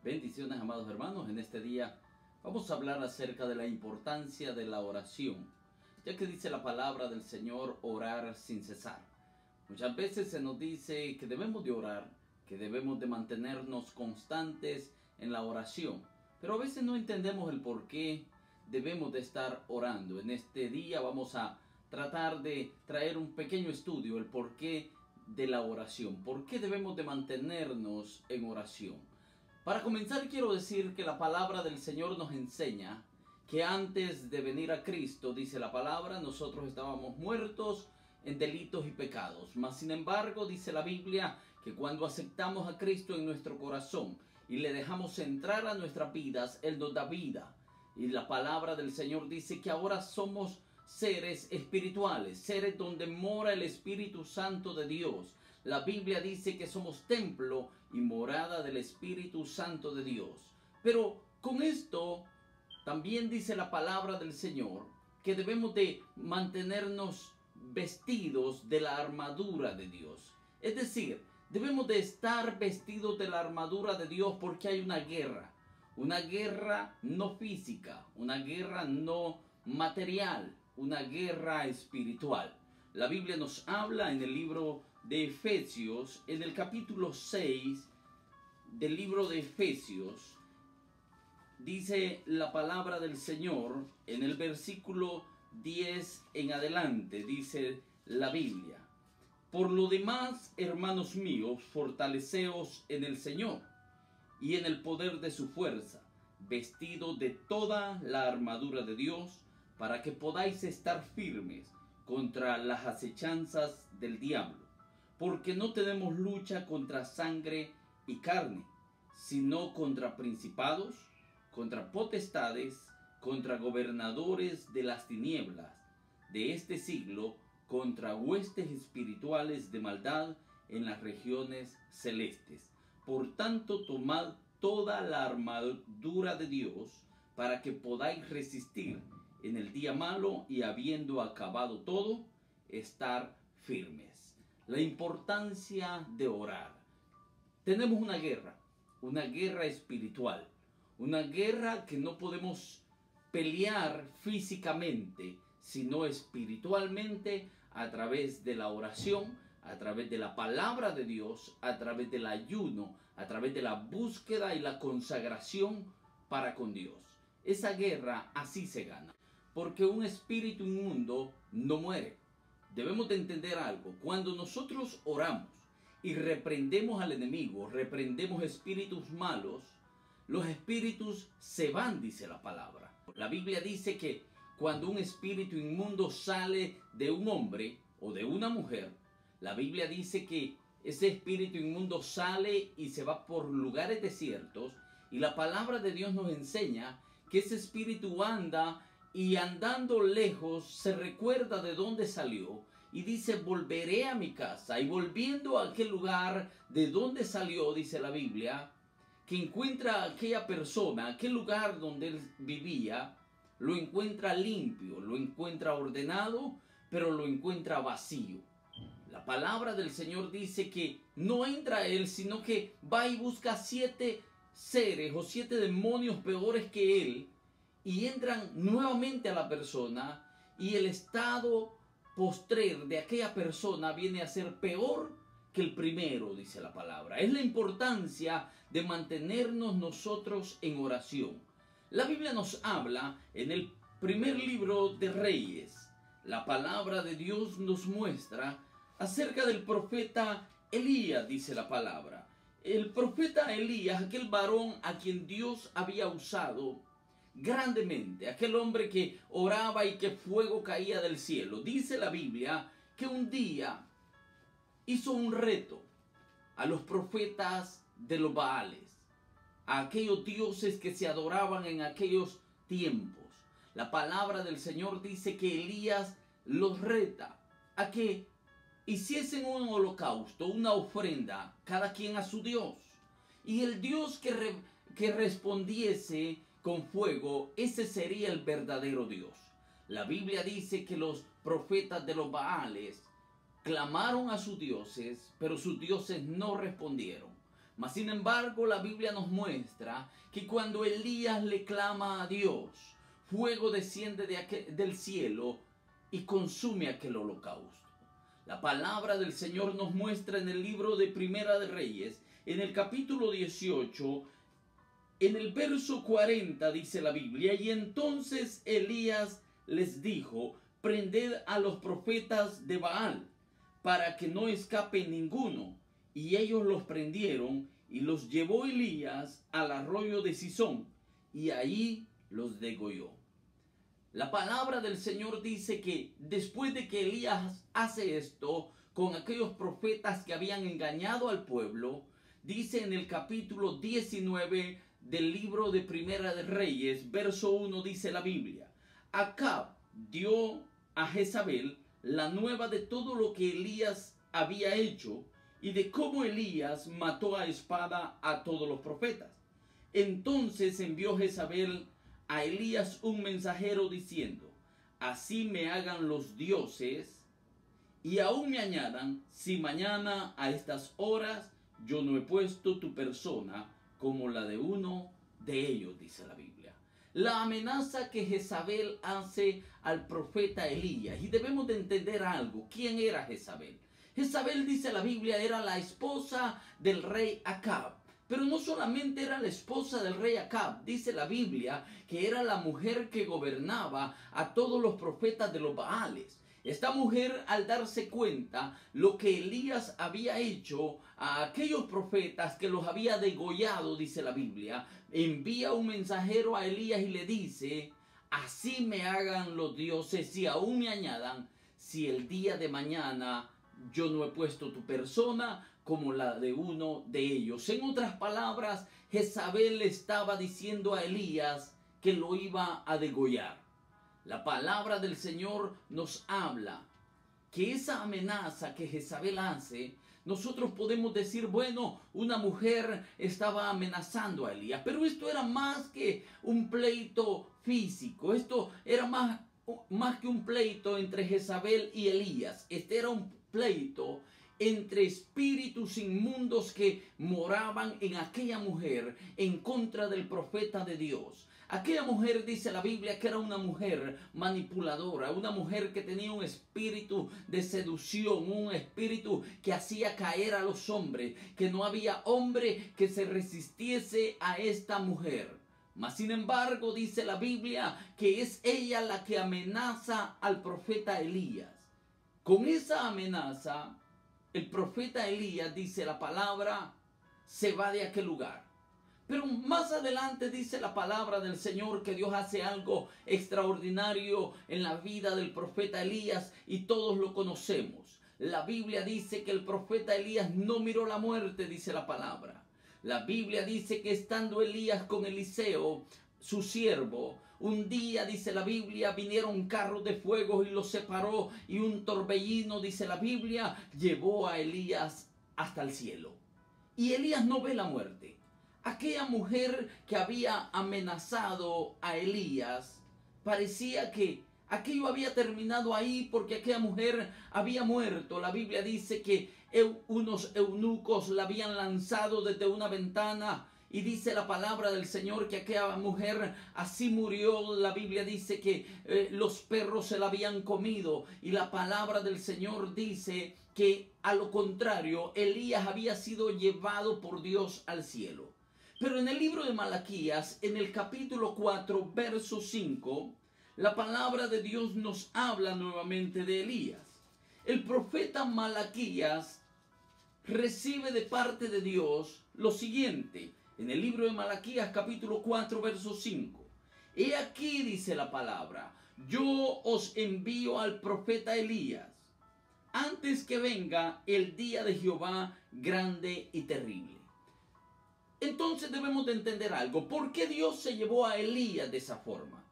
Bendiciones, amados hermanos. En este día vamos a hablar acerca de la importancia de la oración, ya que dice la palabra del Señor: orar sin cesar. Muchas veces se nos dice que debemos de orar, que debemos de mantenernos constantes en la oración, pero a veces no entendemos el por qué debemos de estar orando. En este día vamos a tratar de traer un pequeño estudio, el porqué de la oración, por qué debemos de mantenernos en oración. Para comenzar, quiero decir que la palabra del Señor nos enseña que antes de venir a Cristo, dice la palabra, nosotros estábamos muertos en delitos y pecados. Mas sin embargo, dice la Biblia, que cuando aceptamos a Cristo en nuestro corazón y le dejamos entrar a nuestras vidas, Él nos da vida. Y la palabra del Señor dice que ahora somos seres espirituales, seres donde mora el Espíritu Santo de Dios. La Biblia dice que somos templo y morada del Espíritu Santo de Dios. Pero con esto también dice la palabra del Señor que debemos de mantenernos vestidos de la armadura de Dios. Es decir, debemos de estar vestidos de la armadura de Dios porque hay una guerra no física, una guerra no material, una guerra espiritual. La Biblia nos habla en el libro de Efesios, en el capítulo 6 del libro de Efesios, dice la palabra del Señor en el versículo 10 en adelante, dice la Biblia: por lo demás, hermanos míos, fortaleceos en el Señor y en el poder de su fuerza, vestido de toda la armadura de Dios, para que podáis estar firmes contra las acechanzas del diablo. Porque no tenemos lucha contra sangre y carne, sino contra principados, contra potestades, contra gobernadores de las tinieblas de este siglo, contra huestes espirituales de maldad en las regiones celestes. Por tanto, tomad toda la armadura de Dios, para que podáis resistir en el día malo, y habiendo acabado todo, estar firmes. La importancia de orar. Tenemos una guerra espiritual, una guerra que no podemos pelear físicamente, sino espiritualmente, a través de la oración, a través de la palabra de Dios, a través del ayuno, a través de la búsqueda y la consagración para con Dios. Esa guerra así se gana, porque un espíritu inmundo no muere. Debemos de entender algo: cuando nosotros oramos y reprendemos al enemigo, reprendemos espíritus malos, los espíritus se van, dice la palabra. La Biblia dice que cuando un espíritu inmundo sale de un hombre o de una mujer, la Biblia dice que ese espíritu inmundo sale y se va por lugares desiertos, y la palabra de Dios nos enseña que ese espíritu anda, y andando lejos se recuerda de dónde salió y dice: volveré a mi casa. Y volviendo a aquel lugar de donde salió, dice la Biblia, que encuentra a aquella persona, aquel lugar donde él vivía, lo encuentra limpio, lo encuentra ordenado, pero lo encuentra vacío. La palabra del Señor dice que no entra él, sino que va y busca 7 seres o 7 demonios peores que él, y entran nuevamente a la persona, y el estado postrer de aquella persona viene a ser peor que el primero, dice la palabra. Es la importancia de mantenernos nosotros en oración. La Biblia nos habla en el primer libro de Reyes. La palabra de Dios nos muestra acerca del profeta Elías, dice la palabra. El profeta Elías, aquel varón a quien Dios había usado grandemente, aquel hombre que oraba y que fuego caía del cielo. Dice la Biblia que un día hizo un reto a los profetas de los Baales, a aquellos dioses que se adoraban en aquellos tiempos. La palabra del Señor dice que Elías los reta a que hiciesen un holocausto, una ofrenda, cada quien a su Dios. Y el Dios que respondiese con fuego, ese sería el verdadero Dios. La Biblia dice que los profetas de los Baales clamaron a sus dioses, pero sus dioses no respondieron. Mas sin embargo, la Biblia nos muestra que cuando Elías le clama a Dios, fuego desciende del cielo y consume aquel holocausto. La palabra del Señor nos muestra en el libro de Primera de Reyes, en el capítulo 18, en el verso 40 dice la Biblia: y entonces Elías les dijo: prended a los profetas de Baal, para que no escape ninguno. Y ellos los prendieron, y los llevó Elías al arroyo de Cisón, y ahí los degolló. La palabra del Señor dice que después de que Elías hace esto con aquellos profetas que habían engañado al pueblo, dice en el capítulo 19 del libro de Primera de Reyes, verso 1, dice la Biblia: Acab dio a Jezabel la nueva de todo lo que Elías había hecho y de cómo Elías mató a espada a todos los profetas. Entonces envió Jezabel a Elías un mensajero diciendo: así me hagan los dioses y aún me añadan, si mañana a estas horas yo no he puesto tu persona como la de uno de ellos, dice la Biblia. La amenaza que Jezabel hace al profeta Elías, y debemos de entender algo. ¿Quién era Jezabel? Jezabel, dice la Biblia, era la esposa del rey Acab. Pero no solamente era la esposa del rey Acab, dice la Biblia que era la mujer que gobernaba a todos los profetas de los Baales. Esta mujer, al darse cuenta lo que Elías había hecho a aquellos profetas que los había degollado, dice la Biblia, envía un mensajero a Elías y le dice: así me hagan los dioses y aún me añadan, si el día de mañana yo no he puesto tu persona como la de uno de ellos. En otras palabras, Jezabel le estaba diciendo a Elías que lo iba a degollar. La palabra del Señor nos habla que esa amenaza que Jezabel hace, nosotros podemos decir, bueno, una mujer estaba amenazando a Elías, pero esto era más que un pleito físico, esto era más que un pleito entre Jezabel y Elías. Este era un pleito entre espíritus inmundos que moraban en aquella mujer en contra del profeta de Dios. Aquella mujer, dice la Biblia, que era una mujer manipuladora, una mujer que tenía un espíritu de seducción, un espíritu que hacía caer a los hombres, que no había hombre que se resistiese a esta mujer. Mas sin embargo, dice la Biblia que es ella la que amenaza al profeta Elías. Con esa amenaza, el profeta Elías, dice la palabra, se va de aquel lugar. Pero más adelante dice la palabra del Señor que Dios hace algo extraordinario en la vida del profeta Elías y todos lo conocemos. La Biblia dice que el profeta Elías no miró la muerte, dice la palabra. La Biblia dice que estando Elías con Eliseo, su siervo, un día, dice la Biblia, vinieron carros de fuego y los separó, y un torbellino, dice la Biblia, llevó a Elías hasta el cielo. Y Elías no ve la muerte. Aquella mujer que había amenazado a Elías, parecía que aquello había terminado ahí porque aquella mujer había muerto. La Biblia dice que unos eunucos la habían lanzado desde una ventana. Y dice la palabra del Señor que aquella mujer así murió. La Biblia dice que los perros se la habían comido. Y la palabra del Señor dice que a lo contrario, Elías había sido llevado por Dios al cielo. Pero en el libro de Malaquías, en el capítulo 4, verso 5, la palabra de Dios nos habla nuevamente de Elías. El profeta Malaquías recibe de parte de Dios lo siguiente. En el libro de Malaquías, capítulo 4, verso 5. He aquí, dice la palabra, yo os envío al profeta Elías, antes que venga el día de Jehová grande y terrible. Entonces debemos de entender algo. ¿Por qué Dios se llevó a Elías de esa forma?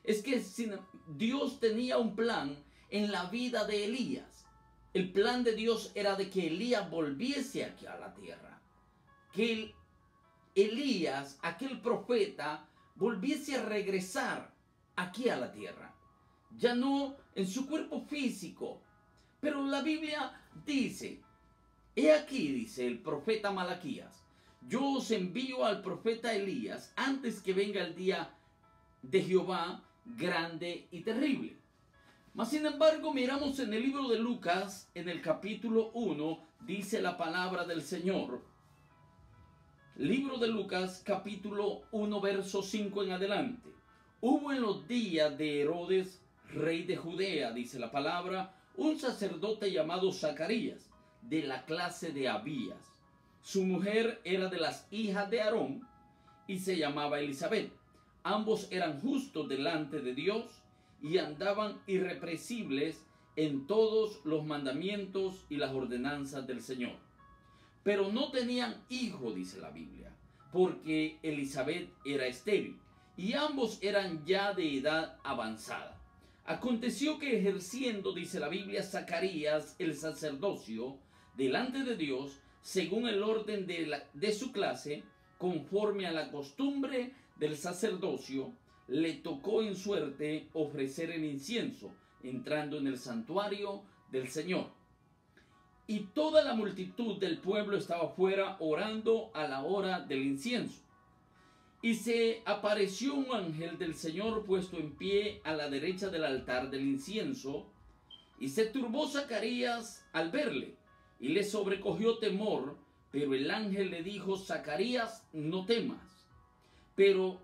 Es que Dios tenía un plan en la vida de Elías. El plan de Dios era de que Elías volviese aquí a la tierra. Que Elías, aquel profeta, volviese a regresar aquí a la tierra. Ya no en su cuerpo físico. Pero la Biblia dice, he aquí, dice el profeta Malaquías, yo os envío al profeta Elías antes que venga el día de Jehová grande y terrible. Mas sin embargo, miramos en el libro de Lucas, en el capítulo 1, dice la palabra del Señor. Libro de Lucas, capítulo 1, verso 5 en adelante. Hubo en los días de Herodes, rey de Judea, dice la palabra, un sacerdote llamado Zacarías, de la clase de Abías. Su mujer era de las hijas de Aarón y se llamaba Elisabet. Ambos eran justos delante de Dios y andaban irrepresibles en todos los mandamientos y las ordenanzas del Señor. Pero no tenían hijo, dice la Biblia, porque Elisabet era estéril y ambos eran ya de edad avanzada. Aconteció que ejerciendo, dice la Biblia, Zacarías el sacerdocio delante de Dios, según el orden de su clase, conforme a la costumbre del sacerdocio, le tocó en suerte ofrecer el incienso, entrando en el santuario del Señor. Y toda la multitud del pueblo estaba fuera orando a la hora del incienso. Y se apareció un ángel del Señor puesto en pie a la derecha del altar del incienso, y se turbó Zacarías al verle, y le sobrecogió temor, pero el ángel le dijo: Zacarías, no temas, pero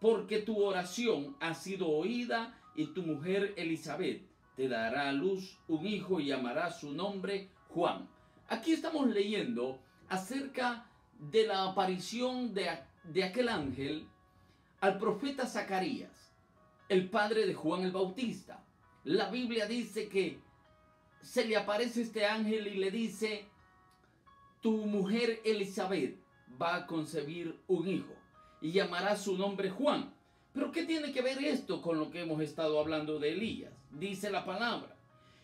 porque tu oración ha sido oída, y tu mujer Elisabet te dará a luz un hijo y llamará su nombre Juan. Aquí estamos leyendo acerca de la aparición de aquel ángel al profeta Zacarías, el padre de Juan el Bautista. La Biblia dice que se le aparece este ángel y le dice: tu mujer Elisabet va a concebir un hijo y llamará su nombre Juan. Pero ¿qué tiene que ver esto con lo que hemos estado hablando de Elías? Dice la palabra: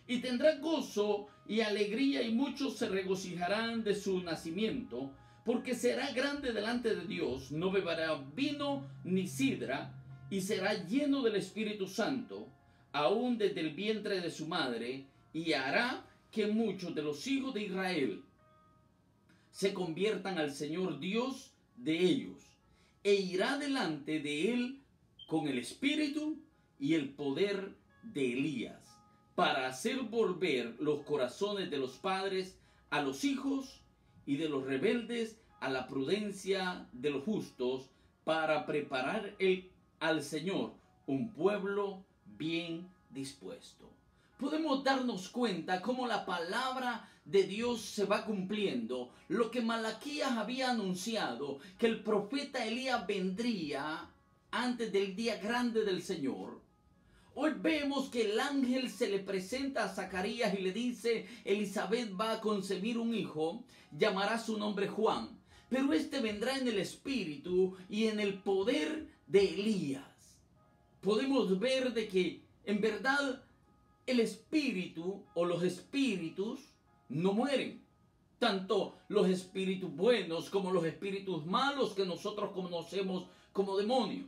y tendrá gozo y alegría, y muchos se regocijarán de su nacimiento, porque será grande delante de Dios, no beberá vino ni sidra, y será lleno del Espíritu Santo, aún desde el vientre de su madre, y hará que muchos de los hijos de Israel se conviertan al Señor Dios de ellos, e irá delante de él con el espíritu y el poder de Elías, para hacer volver los corazones de los padres a los hijos y de los rebeldes a la prudencia de los justos, para preparar al Señor un pueblo bien dispuesto. Podemos darnos cuenta cómo la palabra de Dios se va cumpliendo. Lo que Malaquías había anunciado, que el profeta Elías vendría antes del día grande del Señor. Hoy vemos que el ángel se le presenta a Zacarías y le dice: Elisabet va a concebir un hijo, llamará su nombre Juan, pero este vendrá en el espíritu y en el poder de Elías. Podemos ver de que en verdad el espíritu o los espíritus no mueren. Tanto los espíritus buenos como los espíritus malos que nosotros conocemos como demonios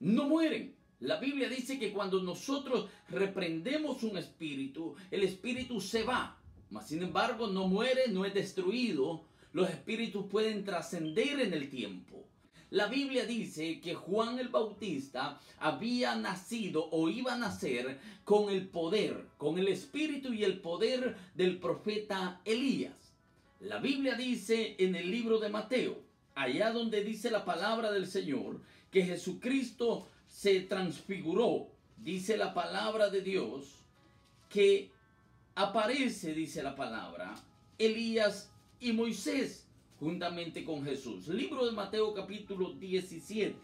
no mueren. La Biblia dice que cuando nosotros reprendemos un espíritu, el espíritu se va. Mas sin embargo no muere, no es destruido. Los espíritus pueden trascender en el tiempo. La Biblia dice que Juan el Bautista había nacido o iba a nacer con el poder, con el espíritu y el poder del profeta Elías. La Biblia dice en el libro de Mateo, allá donde dice la palabra del Señor, que Jesucristo se transfiguró. Dice la palabra de Dios que aparece, dice la palabra, Elías y Moisés juntamente con Jesús. Libro de Mateo capítulo 17.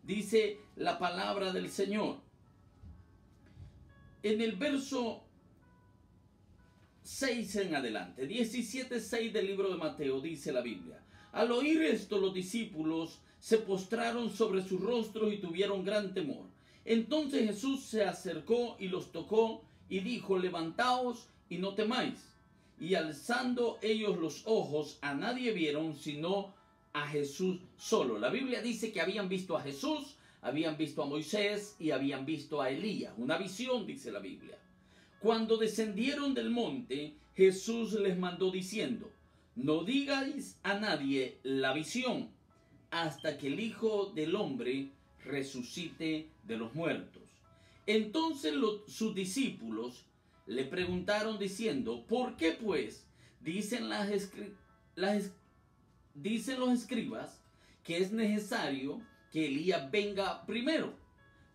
Dice la palabra del Señor. En el verso 6 en adelante, 17:6 del libro de Mateo, dice la Biblia: al oír esto, los discípulos se postraron sobre sus rostros y tuvieron gran temor. Entonces Jesús se acercó y los tocó y dijo: levantaos y no temáis. Y alzando ellos los ojos, a nadie vieron sino a Jesús solo. La Biblia dice que habían visto a Jesús, habían visto a Moisés y habían visto a Elías. Una visión, dice la Biblia. Cuando descendieron del monte, Jesús les mandó diciendo: no digáis a nadie la visión hasta que el Hijo del Hombre resucite de los muertos. Entonces sus discípulos le preguntaron diciendo, ¿por qué pues dicen dicen los escribas que es necesario que Elías venga primero?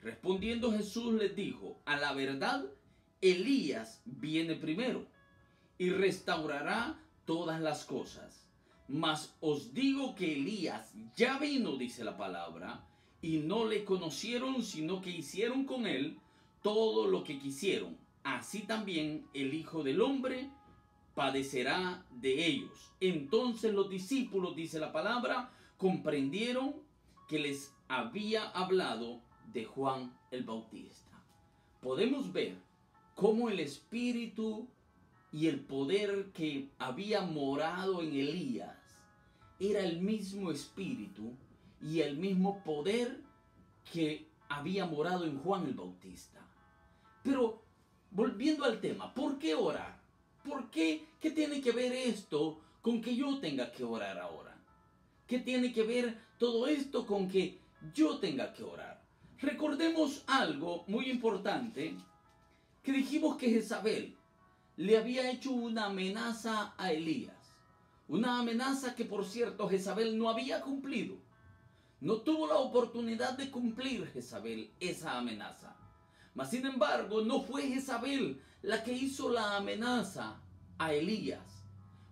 Respondiendo Jesús les dijo, a la verdad, Elías viene primero y restaurará todas las cosas. Mas os digo que Elías ya vino, dice la palabra, y no le conocieron, sino que hicieron con él todo lo que quisieron. Así también el Hijo del Hombre padecerá de ellos. Entonces los discípulos, dice la palabra, comprendieron que les había hablado de Juan el Bautista. Podemos ver cómo el Espíritu y el poder que había morado en Elías era el mismo Espíritu y el mismo poder que había morado en Juan el Bautista. Pero volviendo al tema, ¿por qué orar? ¿Por qué? ¿Qué tiene que ver esto con que yo tenga que orar ahora? ¿Qué tiene que ver todo esto con que yo tenga que orar? Recordemos algo muy importante, que dijimos que Jezabel le había hecho una amenaza a Elías. Una amenaza que, por cierto, Jezabel no había cumplido. No tuvo la oportunidad de cumplir Jezabel esa amenaza. Mas, sin embargo, no fue Jezabel la que hizo la amenaza a Elías.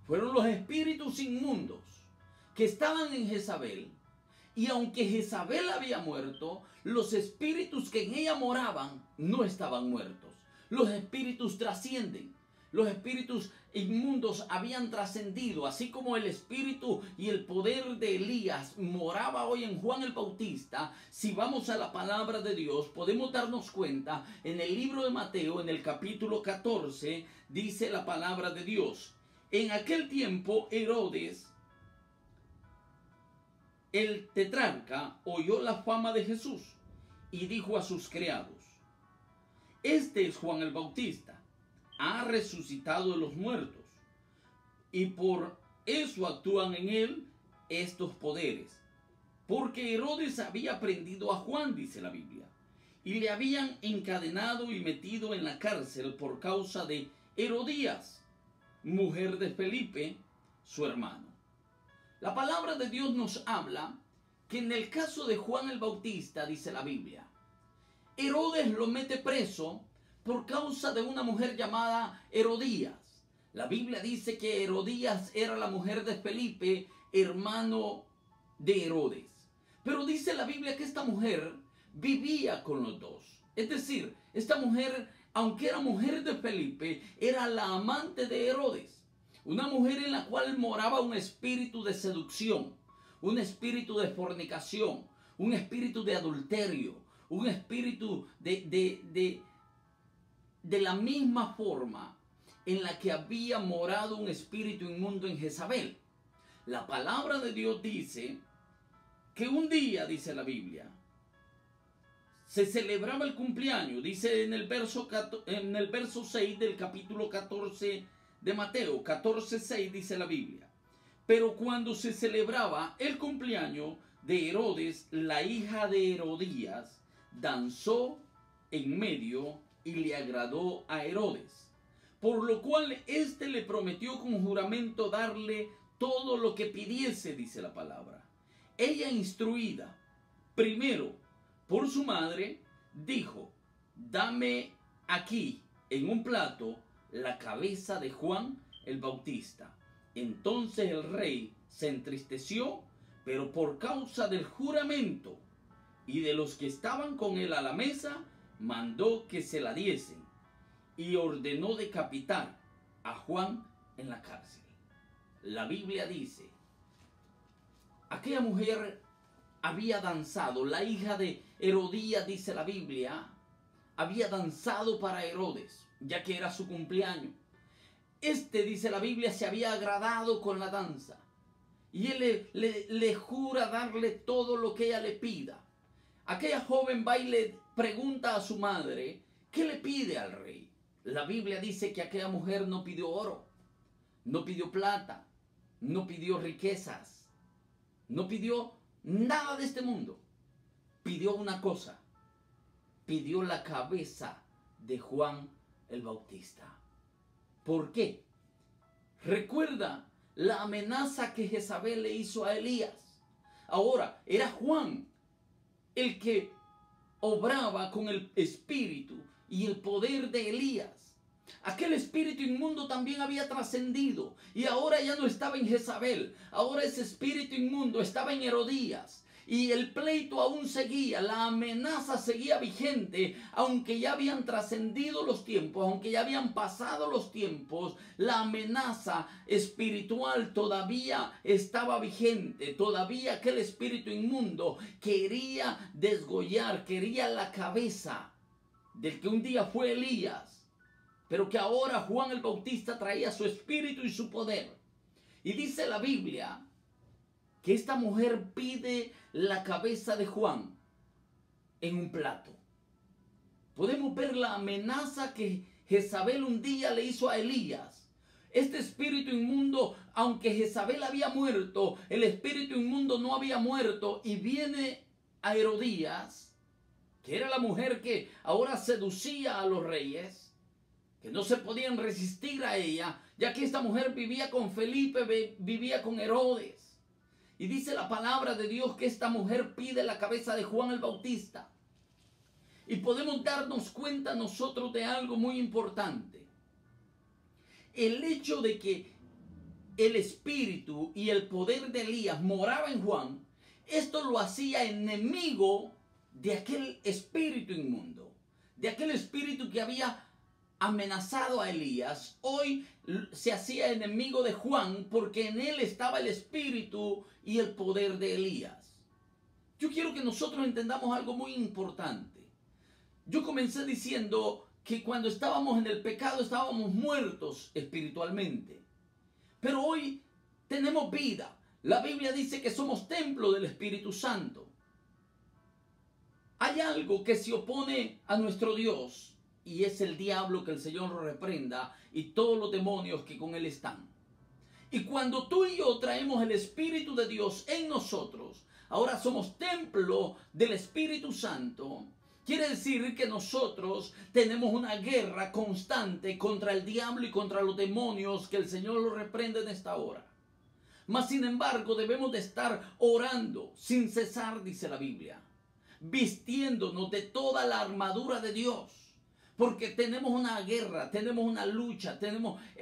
Fueron los espíritus inmundos que estaban en Jezabel. Y aunque Jezabel había muerto, los espíritus que en ella moraban no estaban muertos. Los espíritus trascienden. Los espíritus inmundos habían trascendido, así como el espíritu y el poder de Elías moraba hoy en Juan el Bautista. Si vamos a la palabra de Dios, podemos darnos cuenta en el libro de Mateo, en el capítulo 14, dice la palabra de Dios. En aquel tiempo Herodes, el tetrarca, oyó la fama de Jesús y dijo a sus criados, este es Juan el Bautista. Ha resucitado de los muertos, y por eso actúan en él estos poderes. Porque Herodes había prendido a Juan, dice la Biblia, y le habían encadenado y metido en la cárcel por causa de Herodías, mujer de Felipe, su hermano. La palabra de Dios nos habla que en el caso de Juan el Bautista, dice la Biblia, Herodes lo mete preso por causa de una mujer llamada Herodías. La Biblia dice que Herodías era la mujer de Felipe, hermano de Herodes. Pero dice la Biblia que esta mujer vivía con los dos. Es decir, esta mujer, aunque era mujer de Felipe, era la amante de Herodes. Una mujer en la cual moraba un espíritu de seducción, un espíritu de fornicación, un espíritu de adulterio, un espíritu de la misma forma en la que había morado un espíritu inmundo en Jezabel. La palabra de Dios dice que un día, dice la Biblia, se celebraba el cumpleaños, dice en el verso 6 del capítulo 14 de Mateo, 14:6 dice la Biblia. Pero cuando se celebraba el cumpleaños de Herodes, la hija de Herodías danzó en medio y le agradó a Herodes, por lo cual éste le prometió con juramento darle todo lo que pidiese, dice la palabra. Ella, instruida primero por su madre, dijo, dame aquí en un plato la cabeza de Juan el Bautista. Entonces el rey se entristeció, pero por causa del juramento y de los que estaban con él a la mesa, mandó que se la diesen y ordenó decapitar a Juan en la cárcel. La Biblia dice, aquella mujer había danzado, la hija de Herodías, dice la Biblia, había danzado para Herodes, ya que era su cumpleaños. Dice la Biblia, se había agradado con la danza. Y él le jura darle todo lo que ella le pida. Aquella joven va y le pregunta a su madre, ¿qué le pide al rey? La Biblia dice que aquella mujer no pidió oro, no pidió plata, no pidió riquezas, no pidió nada de este mundo. Pidió una cosa, pidió la cabeza de Juan el Bautista. ¿Por qué? Recuerda la amenaza que Jezabel le hizo a Elías. Ahora, era Juan el que obraba con el espíritu y el poder de Elías. Aquel espíritu inmundo también había trascendido y ahora ya no estaba en Jezabel. Ahora ese espíritu inmundo estaba en Herodías. Y el pleito aún seguía, la amenaza seguía vigente, aunque ya habían trascendido los tiempos, aunque ya habían pasado los tiempos, la amenaza espiritual todavía estaba vigente, todavía aquel espíritu inmundo quería desgollar, quería la cabeza del que un día fue Elías, pero que ahora Juan el Bautista traía su espíritu y su poder. Y dice la Biblia que esta mujer pide la cabeza de Juan en un plato. Podemos ver la amenaza que Jezabel un día le hizo a Elías. Este espíritu inmundo, aunque Jezabel había muerto, el espíritu inmundo no había muerto y viene a Herodías, que era la mujer que ahora seducía a los reyes, que no se podían resistir a ella, ya que esta mujer vivía con Felipe, vivía con Herodes. Y dice la palabra de Dios que esta mujer pide la cabeza de Juan el Bautista. Y podemos darnos cuenta nosotros de algo muy importante. El hecho de que el espíritu y el poder de Elías moraba en Juan, esto lo hacía enemigo de aquel espíritu inmundo, de aquel espíritu que había amenazado a Elías. Hoy se hacía enemigo de Juan porque en él estaba el espíritu y el poder de Elías. Yo quiero que nosotros entendamos algo muy importante. Yo comencé diciendo que cuando estábamos en el pecado estábamos muertos espiritualmente, pero hoy tenemos vida. La Biblia dice que somos templo del Espíritu Santo. Hay algo que se opone a nuestro Dios, y es el diablo, que el Señor lo reprenda, y todos los demonios que con él están. Y cuando tú y yo traemos el Espíritu de Dios en nosotros, ahora somos templo del Espíritu Santo. Quiere decir que nosotros tenemos una guerra constante contra el diablo y contra los demonios, que el Señor lo reprende en esta hora. Mas sin embargo debemos de estar orando sin cesar, dice la Biblia, vistiéndonos de toda la armadura de Dios. Porque tenemos una guerra, tenemos una lucha,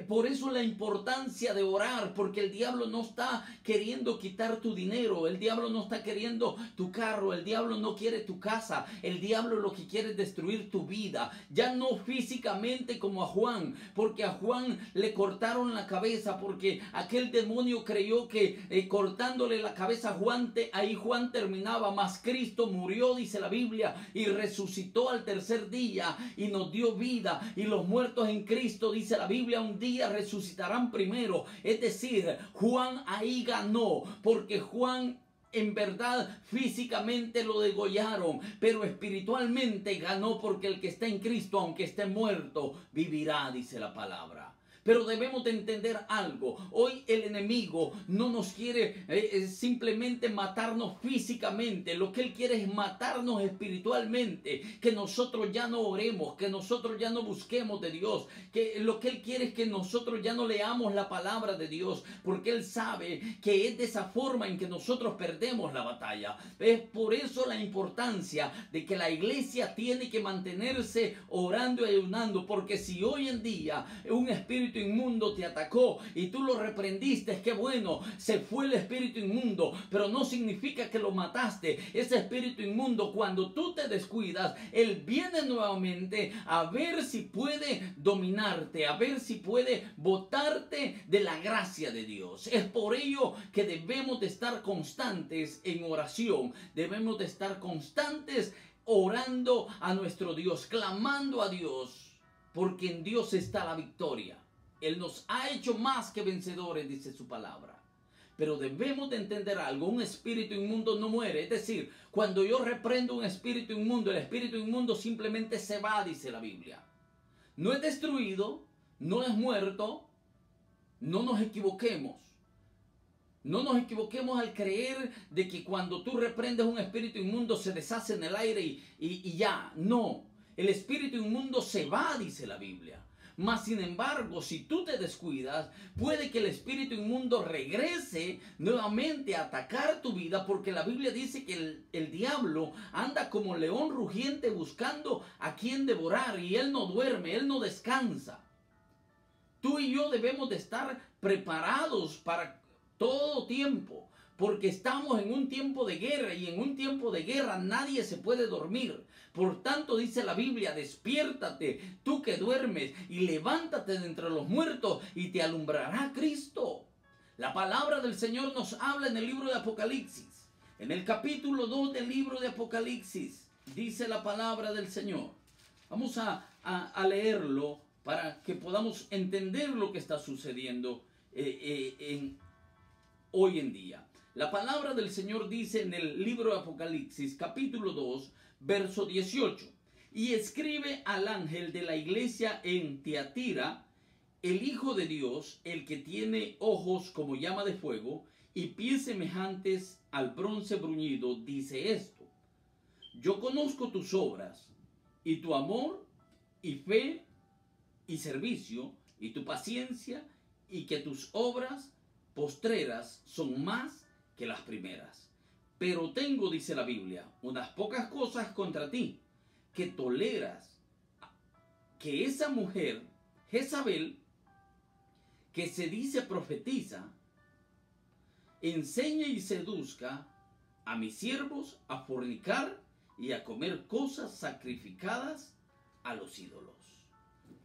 por eso la importancia de orar, porque el diablo no está queriendo quitar tu dinero, el diablo no está queriendo tu carro, el diablo no quiere tu casa, el diablo lo que quiere es destruir tu vida, ya no físicamente como a Juan, porque a Juan le cortaron la cabeza, porque aquel demonio creyó que cortándole la cabeza a Juan, ahí Juan terminaba, mas Cristo murió, dice la Biblia, y resucitó al tercer día, y nos dio vida, y los muertos en Cristo, dice la Biblia, un día resucitarán primero. Es decir, Juan ahí ganó, porque Juan en verdad físicamente lo degollaron, pero espiritualmente ganó, porque el que está en Cristo, aunque esté muerto, vivirá, dice la palabra. Pero debemos de entender algo. Hoy el enemigo no nos quiere simplemente matarnos físicamente. Lo que él quiere es matarnos espiritualmente. Que nosotros ya no oremos, que nosotros ya no busquemos de Dios. Que lo que él quiere es que nosotros ya no leamos la palabra de Dios. Porque él sabe que es de esa forma en que nosotros perdemos la batalla. Es por eso la importancia de que la iglesia tiene que mantenerse orando y ayunando. Porque si hoy en día un espíritu inmundo te atacó y tú lo reprendiste, qué bueno, se fue el espíritu inmundo, pero no significa que lo mataste. Ese espíritu inmundo, cuando tú te descuidas, él viene nuevamente a ver si puede dominarte, a ver si puede botarte de la gracia de Dios. Es por ello que debemos de estar constantes en oración, debemos de estar constantes orando a nuestro Dios, clamando a Dios, porque en Dios está la victoria. Él nos ha hecho más que vencedores, dice su palabra. Pero debemos de entender algo, un espíritu inmundo no muere. Es decir, cuando yo reprendo un espíritu inmundo, el espíritu inmundo simplemente se va, dice la Biblia. No es destruido, no es muerto, no nos equivoquemos. No nos equivoquemos al creer de que cuando tú reprendes un espíritu inmundo se deshace en el aire y ya. No, el espíritu inmundo se va, dice la Biblia. Mas sin embargo, si tú te descuidas, puede que el espíritu inmundo regrese nuevamente a atacar tu vida, porque la Biblia dice que el diablo anda como león rugiente buscando a quien devorar, y él no duerme, él no descansa. Tú y yo debemos de estar preparados para todo tiempo, porque estamos en un tiempo de guerra, y en un tiempo de guerra nadie se puede dormir. Por tanto, dice la Biblia, despiértate, tú que duermes, y levántate de entre los muertos, y te alumbrará Cristo. La palabra del Señor nos habla en el libro de Apocalipsis. En el capítulo 2 del libro de Apocalipsis, dice la palabra del Señor. Vamos a leerlo para que podamos entender lo que está sucediendo hoy en día. La palabra del Señor dice en el libro de Apocalipsis, capítulo 2, verso 18. Y escribe al ángel de la iglesia en Tiatira, el Hijo de Dios, el que tiene ojos como llama de fuego y pies semejantes al bronce bruñido, dice esto: yo conozco tus obras, y tu amor, y fe, y servicio, y tu paciencia, y que tus obras postreras son más que las primeras. Pero tengo, dice la Biblia, unas pocas cosas contra ti, que toleras que esa mujer, Jezabel, que se dice profetiza, enseñe y seduzca a mis siervos a fornicar y a comer cosas sacrificadas a los ídolos.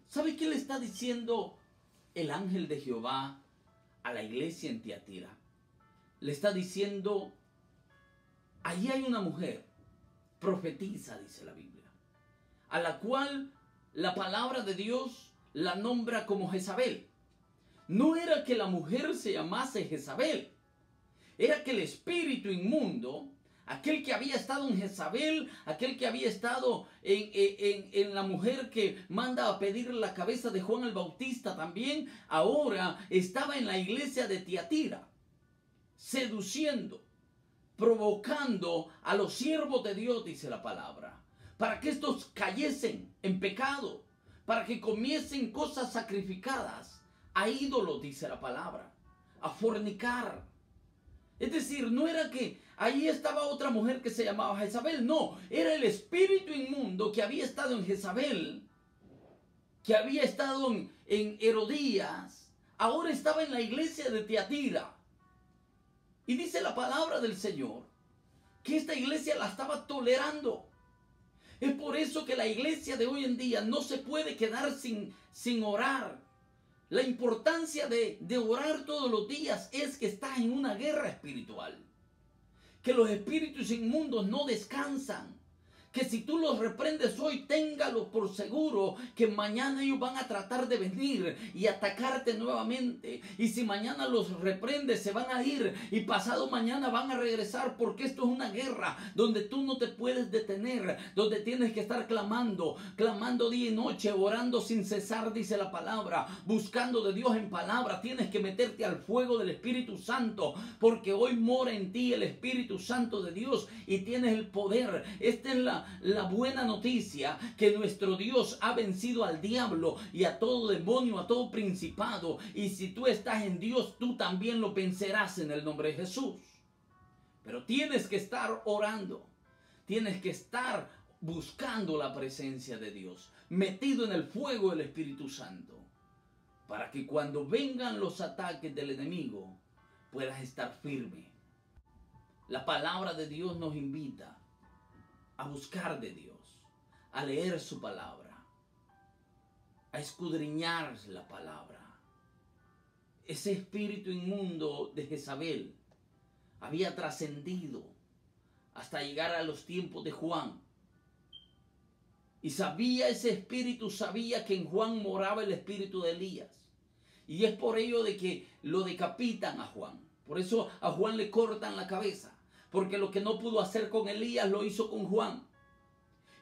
¿Sabe qué le está diciendo el ángel de Jehová a la iglesia en Tiatira? Le está diciendo: allí hay una mujer, profetiza, dice la Biblia, a la cual la palabra de Dios la nombra como Jezabel. No era que la mujer se llamase Jezabel, era que el espíritu inmundo, aquel que había estado en Jezabel, aquel que había estado en la mujer que manda a pedir la cabeza de Juan el Bautista también, ahora estaba en la iglesia de Tiatira, seduciendo, provocando a los siervos de Dios, dice la palabra, para que estos cayesen en pecado, para que comiesen cosas sacrificadas a ídolos, dice la palabra, a fornicar. Es decir, no era que ahí estaba otra mujer que se llamaba Jezabel, no, era el espíritu inmundo que había estado en Jezabel, que había estado en Herodías, ahora estaba en la iglesia de Tiatira. Y dice la palabra del Señor que esta iglesia la estaba tolerando. Es por eso que la iglesia de hoy en día no se puede quedar sin orar. La importancia de orar todos los días es que estás en una guerra espiritual. Que los espíritus inmundos no descansan. Que si tú los reprendes hoy, téngalo por seguro que mañana ellos van a tratar de venir y atacarte nuevamente. Y si mañana los reprendes, se van a ir, y pasado mañana van a regresar, porque esto es una guerra donde tú no te puedes detener, donde tienes que estar clamando día y noche, orando sin cesar, dice la palabra, buscando de Dios en palabra. Tienes que meterte al fuego del Espíritu Santo, porque hoy mora en ti el Espíritu Santo de Dios y tienes el poder. Esta es la buena noticia, que nuestro Dios ha vencido al diablo y a todo demonio, a todo principado, y si tú estás en Dios, tú también lo vencerás en el nombre de Jesús. Pero tienes que estar orando, tienes que estar buscando la presencia de Dios, metido en el fuego del Espíritu Santo, para que cuando vengan los ataques del enemigo puedas estar firme. La palabra de Dios nos invita a buscar de Dios, a leer su palabra, a escudriñar la palabra. Ese espíritu inmundo de Jezabel había trascendido hasta llegar a los tiempos de Juan. Y ese espíritu sabía que en Juan moraba el espíritu de Elías. Y es por ello de que lo decapitan a Juan. Por eso a Juan le cortan la cabeza. Porque lo que no pudo hacer con Elías lo hizo con Juan.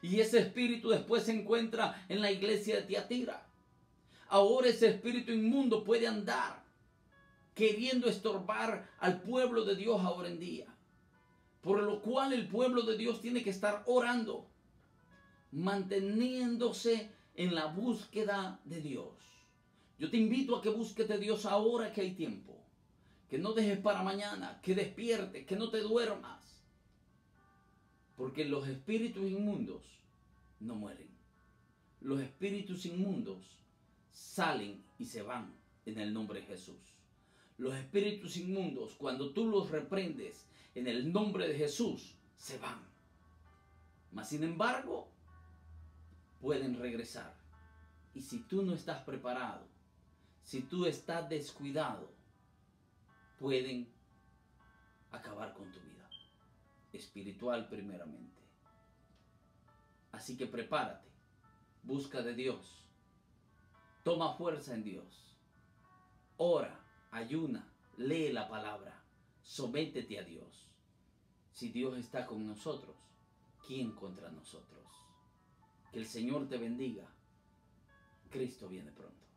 Y ese espíritu después se encuentra en la iglesia de Tiatira. Ahora ese espíritu inmundo puede andar queriendo estorbar al pueblo de Dios ahora en día. Por lo cual el pueblo de Dios tiene que estar orando, manteniéndose en la búsqueda de Dios. Yo te invito a que busques de Dios ahora que hay tiempo. Que no dejes para mañana, que despiertes, que no te duermas. Porque los espíritus inmundos no mueren. Los espíritus inmundos salen y se van en el nombre de Jesús. Los espíritus inmundos, cuando tú los reprendes en el nombre de Jesús, se van. Mas sin embargo, pueden regresar. Y si tú no estás preparado, si tú estás descuidado, pueden acabar con tu vida espiritual primeramente. Así que prepárate, busca de Dios, toma fuerza en Dios, ora, ayuna, lee la palabra, sométete a Dios. Si Dios está con nosotros, ¿quién contra nosotros? Que el Señor te bendiga. Cristo viene pronto.